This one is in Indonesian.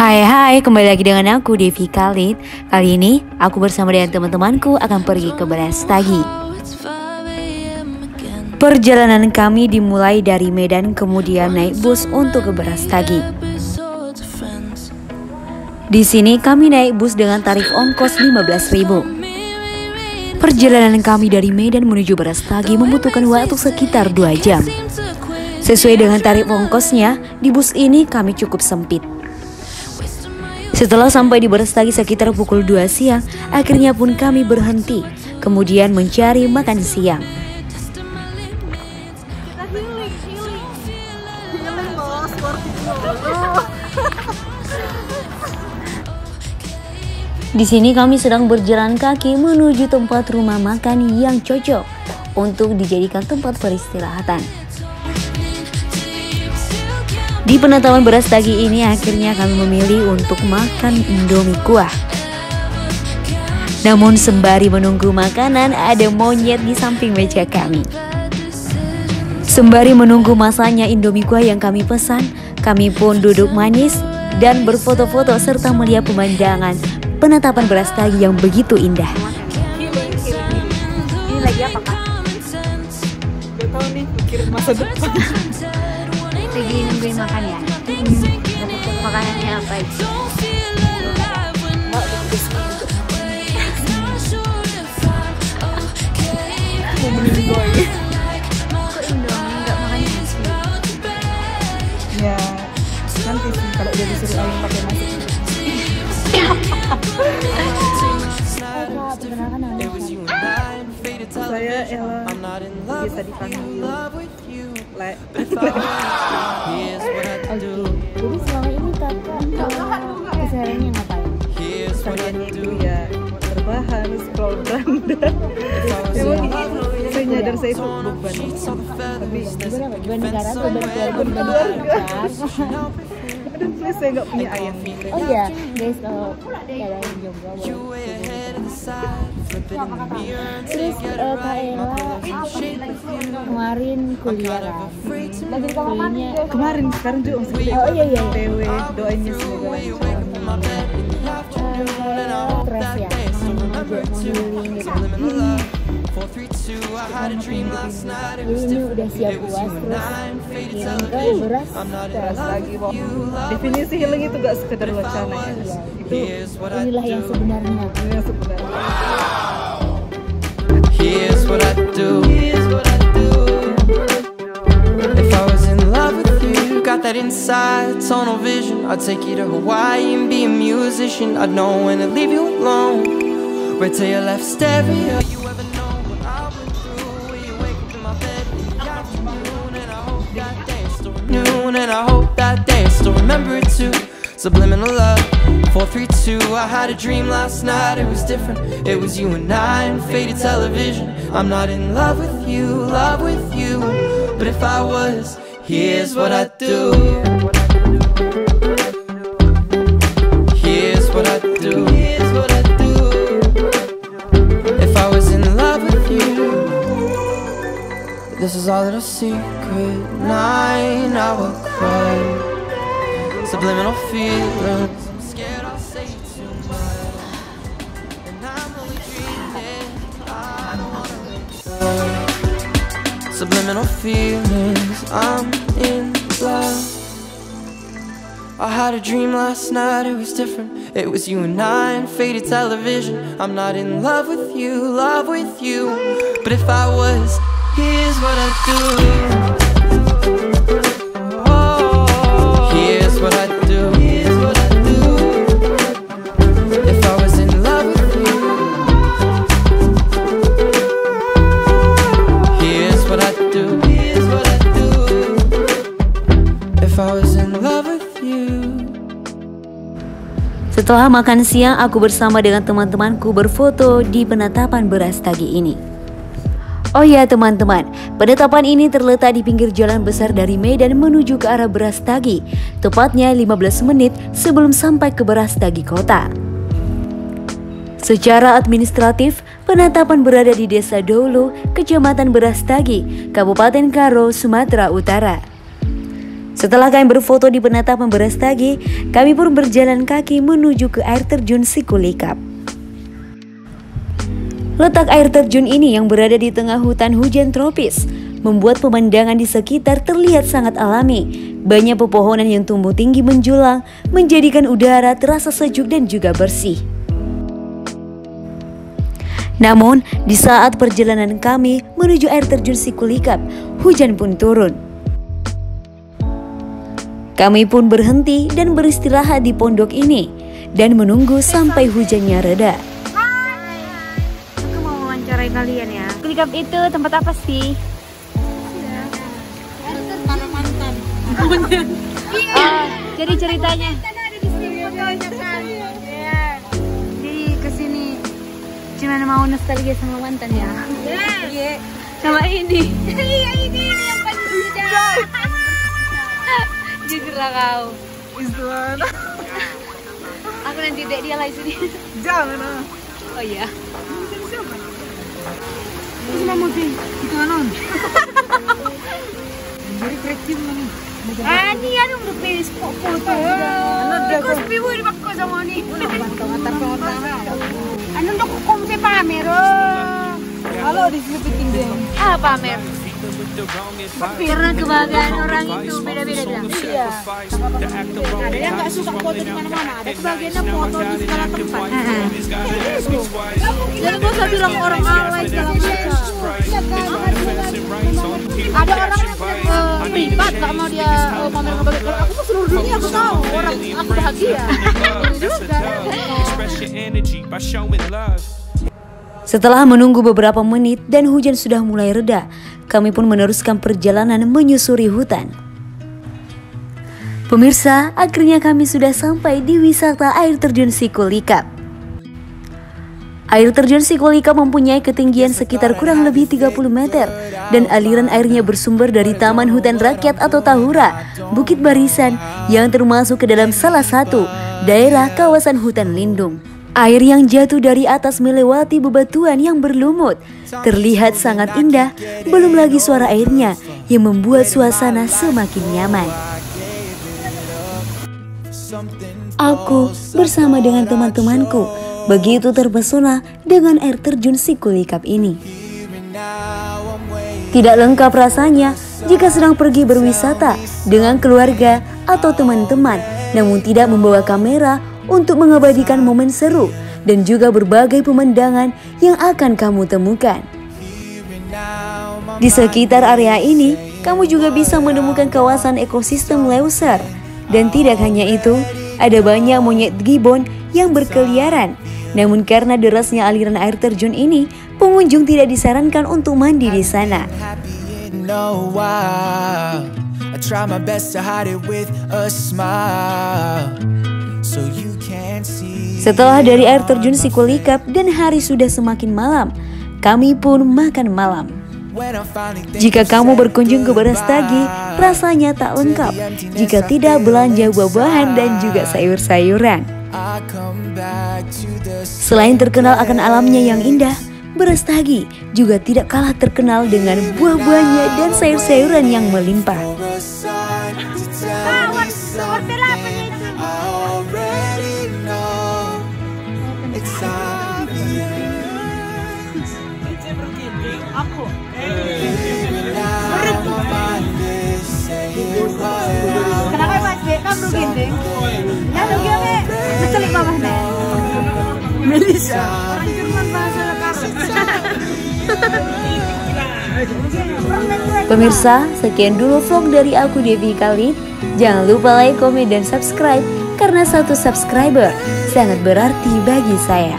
Hai, kembali lagi dengan aku Devi Khalid. Kali ini aku bersama dengan teman-temanku akan pergi ke Brastagi. Perjalanan kami dimulai dari Medan, kemudian naik bus untuk ke Brastagi. Di sini kami naik bus dengan tarif ongkos 15.000. Perjalanan kami dari Medan menuju Brastagi membutuhkan waktu sekitar 2 jam. Sesuai dengan tarif ongkosnya, di bus ini kami cukup sempit. Setelah sampai di Brastagi sekitar pukul 2 siang, akhirnya pun kami berhenti, kemudian mencari makan siang. Di sini kami sedang berjalan kaki menuju tempat rumah makan yang cocok untuk dijadikan tempat peristirahatan. Di penetapan Brastagi ini akhirnya kami memilih untuk makan Indomie kuah. Namun sembari menunggu makanan, ada monyet di samping meja kami. Sembari menunggu masanya Indomie kuah yang kami pesan, kami pun duduk manis dan berfoto-foto serta melihat pemandangan penetapan Brastagi yang begitu indah. Ini lagi apa, Kak? Gak tau nih, mikirin masa depan. Lagi nungguin makan ya? Makanannya apa aja? Mau beli goy. Kok Indomie nggak makan nasi? Ya, nanti sih kalau udah disuruh Aing pakai nasi. Perkenalkan nama Saya Ella, biasa dipanggil Le. Jadi selama ini kakak kesehariannya ngapain? Kesehariannya itu ya berbahan, scroll beranda. Saya nyadar saya itu beban. Tapi Beban negara atau beban keluarga? aduh, saya nggak punya ayah. Oh iya, guys, kalau ada yang jomblo terus Kak Ella kemarin kuliah kan? Kuliahnya Kemarin, sekarang juga masih kuliah. Oh iya. TW, doainnya semoga lancar. Stres ya, ngeliling gitu. Jadi ini udah siap UAS, terus kirim ke beras Lagi mau definisi healing itu gak sekedar wacana ya. Itu inilah yang sebenarnya. yang sebenarnya. Here's what I do. If I was in love with you, got that inside tunnel vision, I'd take you to Hawaii and be a musician. I'd know when to leave you alone, right till your left stereo. You ever know what I went through? When you wake up in my bed in the afternoon, and I hope that day is still noon, and I hope that day is still remember it too. Subliminal love, 432. I had a dream last night, it was different. It was you and I in faded television. I'm not in love with you, but if I was, here's what I'd do. Here's what I'd do. If I was in love with you, this is all little secret. 9-hour cry. Subliminal feelings, I'm scared I'll say too much, and I'm only dreaming, I don't wanna let go. Subliminal feelings, I'm in love. I had a dream last night, it was different. It was you and I in faded television. I'm not in love with you, but if I was, here's what I'd do. What I do, if I was in love with you. Here's what I do, if I was in love with you. Setelah makan siang, aku bersama dengan teman-temanku berfoto di penetapan Brastagi ini. Oh ya teman-teman, penetapan ini terletak di pinggir jalan besar dari Medan menuju ke arah Brastagi, tepatnya 15 menit sebelum sampai ke Brastagi kota. Secara administratif, penetapan berada di Desa Dolo, Kecamatan Brastagi, Kabupaten Karo, Sumatera Utara. Setelah kami berfoto di penatapan Brastagi, kami pun berjalan kaki menuju ke air terjun Sikulikap. Letak air terjun ini yang berada di tengah hutan hujan tropis membuat pemandangan di sekitar terlihat sangat alami. Banyak pepohonan yang tumbuh tinggi menjulang menjadikan udara terasa sejuk dan juga bersih. Namun, di saat perjalanan kami menuju air terjun Sikulikap, hujan pun turun. Kami pun berhenti dan beristirahat di pondok ini dan menunggu sampai hujannya reda. Aku mau wawancarai kalian ya. Sikulikap itu tempat apa sih? Jadi ceritanya. Jadi kesini cuma mau nostalgia sama mantan ya. Sama ini. Iya ini yang paling lucu. Jujur lah kau. Aku nanti dek dia lagi sini. Jangan. Oh iya. Terus mau sih itu anon. Jadi kreatif nih. Ini anu udah pilih foto. Kau sepiwu di bakko sama ni. Anu udah kukum si pamer. Halo di sini tinggi. Ah pamer. Karena kebahagiaan orang itu beda-beda bilang. Iya. Ada yang nggak suka foto di mana-mana. Ada kebahagiaannya foto di segala tempat. Jangan gak usah bilang orang awal segala macam. Ada orang yang privat nggak mau dia pamer ngebagai. Kalau aku tuh seluruh dunia aku tahu orang aku bahagia. Setelah menunggu beberapa menit dan hujan sudah mulai reda, kami pun meneruskan perjalanan menyusuri hutan. Pemirsa, akhirnya kami sudah sampai di wisata air terjun Sikulikap. Air terjun Sikulikap mempunyai ketinggian sekitar kurang lebih 30 meter dan aliran airnya bersumber dari Taman Hutan Rakyat atau Tahura, Bukit Barisan yang termasuk ke dalam salah satu daerah kawasan hutan lindung. Air yang jatuh dari atas melewati bebatuan yang berlumut terlihat sangat indah, belum lagi suara airnya yang membuat suasana semakin nyaman. Aku bersama dengan teman-temanku begitu terpesona dengan air terjun Sikulikap ini. Tidak lengkap rasanya jika sedang pergi berwisata dengan keluarga atau teman-teman, namun tidak membawa kamera untuk mengabadikan momen seru dan juga berbagai pemandangan yang akan kamu temukan. Di sekitar area ini, kamu juga bisa menemukan kawasan ekosistem leuser. Dan tidak hanya itu, ada banyak monyet gibbon yang berkeliaran. Namun karena derasnya aliran air terjun ini, pengunjung tidak disarankan untuk mandi di sana. Setelah dari air terjun Sikulikap dan hari sudah semakin malam, kami pun makan malam. Jika kamu berkunjung ke Brastagi, rasanya tak lengkap jika tidak belanja buah-buahan dan juga sayur-sayuran. Selain terkenal akan alamnya yang indah, Brastagi juga tidak kalah terkenal dengan buah-buahnya dan sayur-sayuran yang melimpah. Kenapa Mas Dek kamu ginding? Ya lu gimana? Meselik mama nih. Melisa. Orang Jerman bahasa Pemirsa, sekian dulu vlog dari aku Devi kali. Jangan lupa like, komen, dan subscribe karena satu subscriber sangat berarti bagi saya.